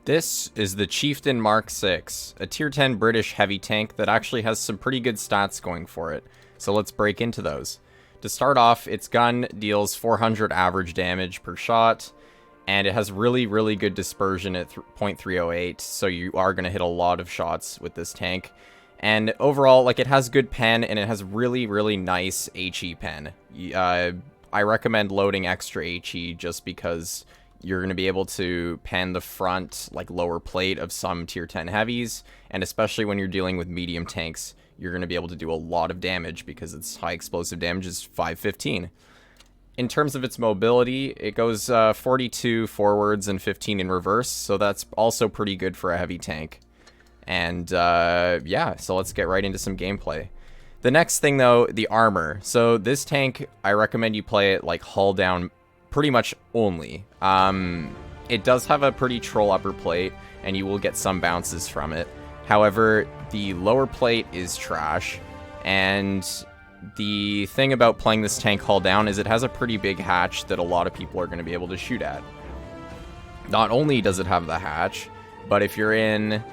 This is the Chieftain Mk.6, a tier 10 British heavy tank that actually has some pretty good stats going for it. So let's break into those. To start off, its gun deals 400 average damage per shot, and it has really, really good dispersion at 0.308, so you are going to hit a lot of shots with this tank. And overall, like, it has good pen, and it has really, really nice HE pen. I recommend loading extra HE just because you're going to be able to pen the front, like, lower plate of some tier 10 heavies, and especially when you're dealing with medium tanks, you're going to be able to do a lot of damage because its high explosive damage is 515. In terms of its mobility, it goes 42 forwards and 15 in reverse, so that's also pretty good for a heavy tank. And yeah, so let's get right into some gameplay. The next thing, though, the armor. So this tank, I recommend you play it like hull down pretty much only. It does have a pretty troll upper plate, and you will get some bounces from it. However, the lower plate is trash, and the thing about playing this tank hull down is it has a pretty big hatch that a lot of people are going to be able to shoot at. Not only does it have the hatch, but if you're in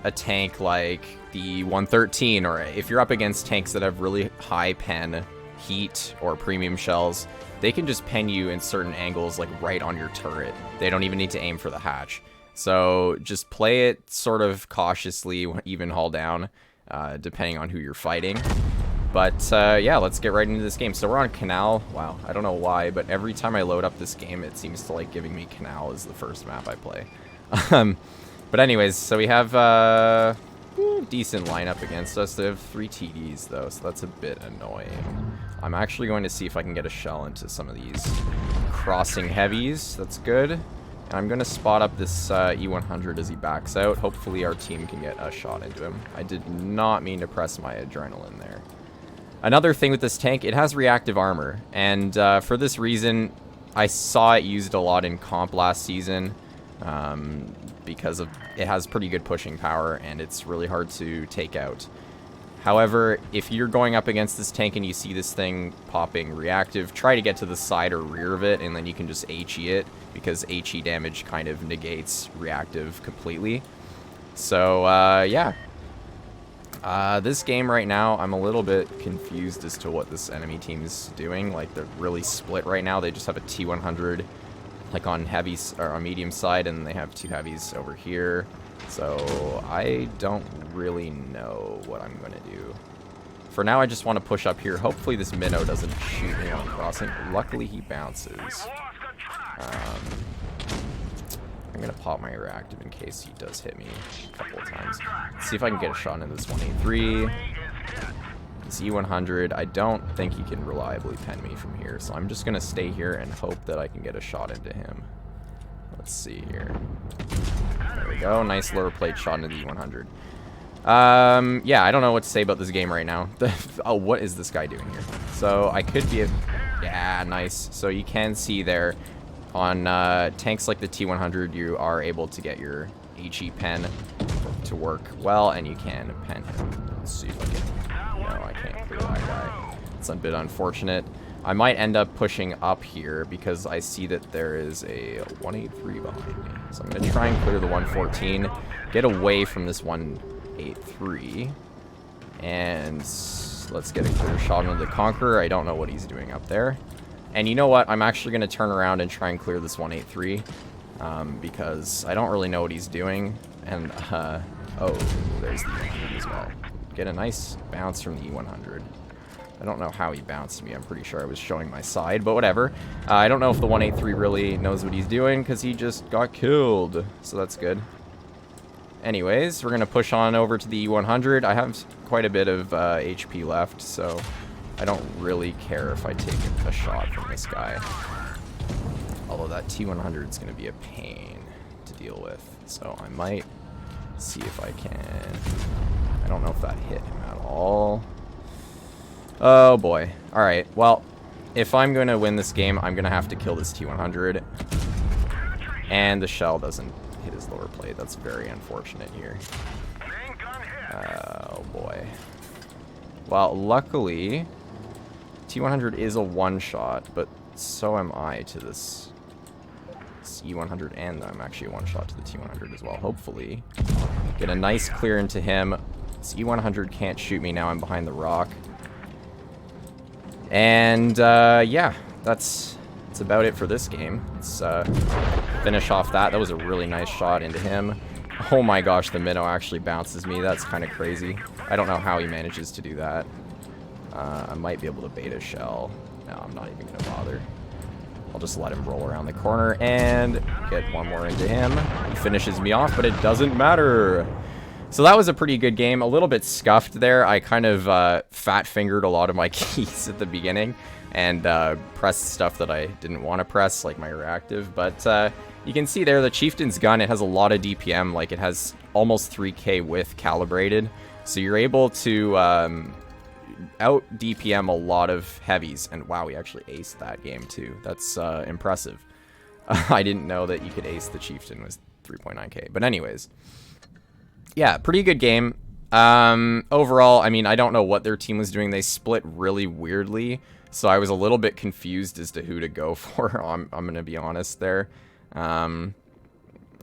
a tank like the 113, or if you're up against tanks that have really high pen, heat, or premium shells, they can just pen you in certain angles, like right on your turret. They don't even need to aim for the hatch. So just play it sort of cautiously, even hull down, depending on who you're fighting. But yeah, let's get right into this game. So we're on Canal. Wow, I don't know why, but every time I load up this game, it seems to like giving me Canal as the first map I play. But anyways, so we have decent lineup against us. They have 3 TDs though, so that's a bit annoying. I'm actually going to see if I can get a shell into some of these crossing heavies. That's good. And I'm going to spot up this E100 as he backs out. Hopefully our team can get a shot into him. I did not mean to press my adrenaline there. Another thing with this tank, it has reactive armor. And for this reason, I saw it used a lot in comp last season. Because it has pretty good pushing power, and it's really hard to take out. However, if you're going up against this tank and you see this thing popping reactive, try to get to the side or rear of it, and then you can just HE it, because HE damage kind of negates reactive completely. So, yeah. This game right now, I'm a little bit confused as to what this enemy team is doing. Like, they're really split right now. They just have a T100 like on heavies or on medium side, and they have 2 heavies over here. So I don't really know what I'm going to do. For now, I just want to push up here. Hopefully this minnow doesn't shoot me on crossing. Luckily, he bounces. I'm going to pop my reactive in case he does hit me a couple of times. Let's see if I can get a shot into this 183. This E100, I don't think he can reliably pen me from here, so I'm just going to stay here and hope that I can get a shot into him. Let's see here. There we go. Nice lower plate shot into the E100. Yeah, I don't know what to say about this game right now. Oh, what is this guy doing here? So I could be yeah, nice. So you can see there on tanks like the T100, you are able to get your HE pen to work well, and you can pen him. Let's see if I can... No, I can't clear that guy. It's a bit unfortunate. I might end up pushing up here because I see that there is a 183 behind me. So I'm going to try and clear the 114, get away from this 183, and let's get a clear shot into the Conqueror. I don't know what he's doing up there. And you know what? I'm actually going to turn around and try and clear this 183 because I don't really know what he's doing. And, oh, there's the E100 as well. Get a nice bounce from the E100. I don't know how he bounced me. I'm pretty sure I was showing my side, but whatever. I don't know if the 183 really knows what he's doing because he just got killed. So that's good. Anyways, we're going to push on over to the E100. I have quite a bit of HP left, so I don't really care if I take a shot from this guy. Although that T100 is going to be a pain to deal with. So I might see if I can... I don't know if that hit him at all. Oh boy. Alright, well, if I'm going to win this game, I'm going to have to kill this T100. And the shell doesn't hit his lower plate. That's very unfortunate here. Oh boy. Well, luckily, T100 is a one-shot, but so am I to this It's E100, and I'm actually a one-shot to the T100 as well, hopefully. Get a nice clear into him. This E100 can't shoot me now, I'm behind the rock. And, yeah, that's about it for this game. Let's finish off that. That was a really nice shot into him. Oh my gosh, the minnow actually bounces me. That's kind of crazy. I don't know how he manages to do that. I might be able to bait a shell. No, I'm not even going to bother. I'll just let him roll around the corner and get one more into him. He finishes me off, but it doesn't matter. So that was a pretty good game. A little bit scuffed there. I kind of fat-fingered a lot of my keys at the beginning and pressed stuff that I didn't want to press, like my reactive. But you can see there the Chieftain's gun, it has a lot of DPM. Like, it has almost 3K width calibrated. So you're able to out DPM a lot of heavies. And wow, we actually aced that game too. That's impressive. I didn't know that you could ace the Chieftain with 3.9K. But anyways, yeah, pretty good game. Overall, I mean, I don't know what their team was doing. They split really weirdly. So I was a little bit confused as to who to go for. I'm going to be honest there. And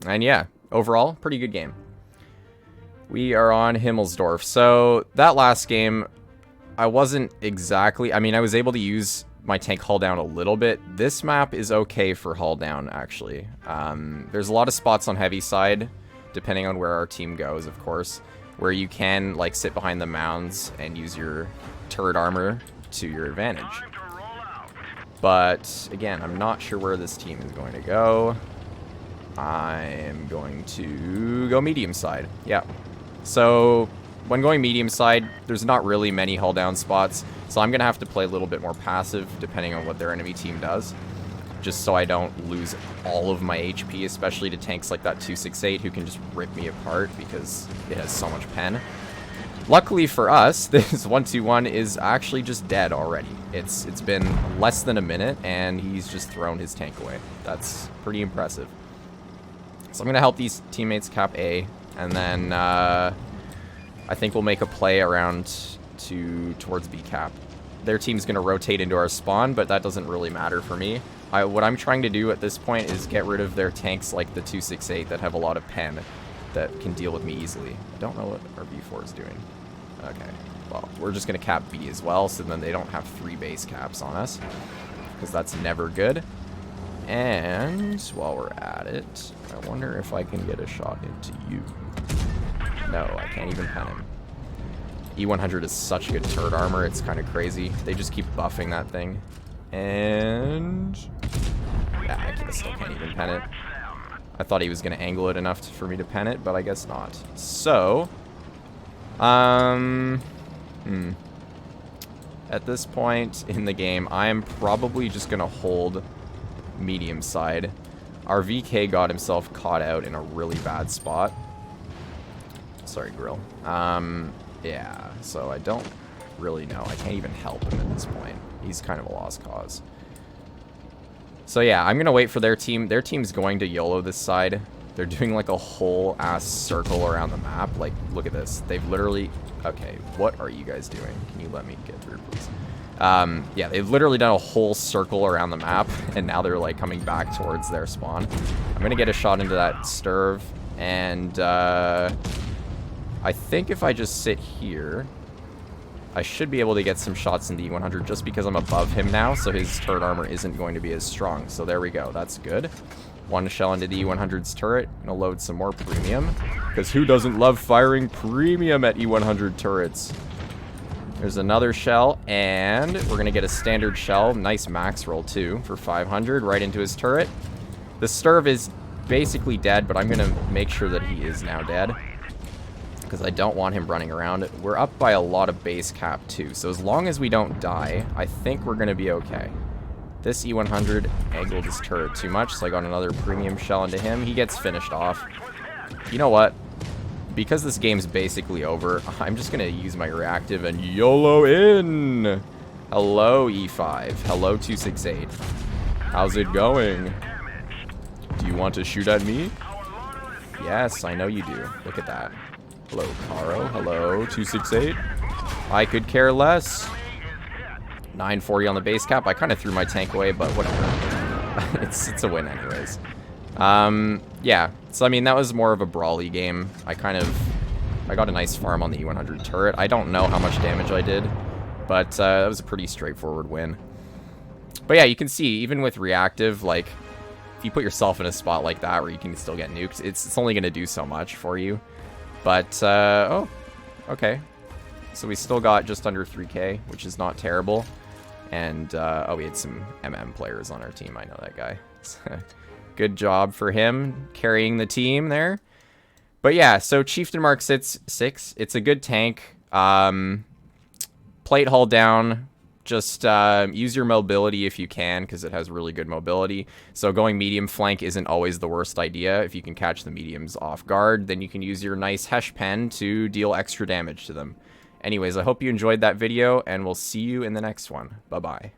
yeah, overall, pretty good game. We are on Himmelsdorf. So that last game, I wasn't exactly... I mean, I was able to use my tank hull down a little bit. This map is okay for hull down, actually. There's a lot of spots on heavy side, depending on where our team goes, of course, where you can, like, sit behind the mounds and use your turret armor to your advantage. But again, I'm not sure where this team is going to go. I'm going to go medium side. Yeah. So when going medium side, there's not really many hull down spots. So I'm going to have to play a little bit more passive depending on what their enemy team does. Just so I don't lose all of my HP, especially to tanks like that 268 who can just rip me apart because it has so much pen. Luckily for us, this 121 is actually just dead already. It's been less than a minute, and he's just thrown his tank away. That's pretty impressive. So I'm going to help these teammates cap A, and then I think we'll make a play around towards B cap. Their team's going to rotate into our spawn, but that doesn't really matter for me. What I'm trying to do at this point is get rid of their tanks like the 268 that have a lot of pen that can deal with me easily. I don't know what our B4 is doing. Okay, well, we're just going to cap B as well, so then they don't have 3 base caps on us, because that's never good. And while we're at it, I wonder if I can get a shot into you. No, I can't even pen him. E100 is such good turret armor, it's kind of crazy. They just keep buffing that thing. And yeah, I still can't even pen it. I thought he was going to angle it enough for me to pen it, but I guess not. So, at this point in the game, I am probably just going to hold medium side. Our VK got himself caught out in a really bad spot. Sorry, Grill. Yeah, so I don't really know. I can't even help him at this point. He's kind of a lost cause. So yeah, I'm going to wait for their team. Their team's going to YOLO this side. They're doing like a whole ass circle around the map. Like, look at this. They've literally... Okay, what are you guys doing? Can you let me get through, please? Yeah, they've literally done a whole circle around the map, and now they're like coming back towards their spawn. I'm going to get a shot into that Sturv, and I think if I just sit here, I should be able to get some shots in the E100 just because I'm above him now, so his turret armor isn't going to be as strong. So there we go. That's good. One shell into the E100's turret. Gonna load some more premium, because who doesn't love firing premium at E100 turrets? There's another shell, and we're gonna get a standard shell. Nice max roll too for 500 right into his turret. The Sturv is basically dead, but I'm gonna make sure that he is now dead, because I don't want him running around. We're up by a lot of base cap too, so as long as we don't die, I think we're going to be okay. This E100 angled his turret too much, so I got another premium shell into him. He gets finished off. You know what? Because this game's basically over, I'm just going to use my reactive and YOLO in! Hello, E5. Hello, 268. How's it going? Do you want to shoot at me? Yes, I know you do. Look at that. Hello, Caro. Hello, 268. I could care less. 940 on the base cap. I kind of threw my tank away, but whatever. it's a win anyways. Yeah, so I mean, that was more of a brawly game. I got a nice farm on the E100 turret. I don't know how much damage I did, but that was a pretty straightforward win. But yeah, you can see, even with reactive, like, if you put yourself in a spot like that where you can still get nuked, it's only going to do so much for you. But, oh, okay. So we still got just under 3k, which is not terrible. And, oh, we had some MM players on our team. I know that guy. Good job for him carrying the team there. But yeah, so Chieftain Mk.6, it's a good tank. Plate hull down. Just use your mobility if you can, because it has really good mobility. So going medium flank isn't always the worst idea. If you can catch the mediums off guard, then you can use your nice Hesh pen to deal extra damage to them. Anyways, I hope you enjoyed that video, and we'll see you in the next one. Bye-bye.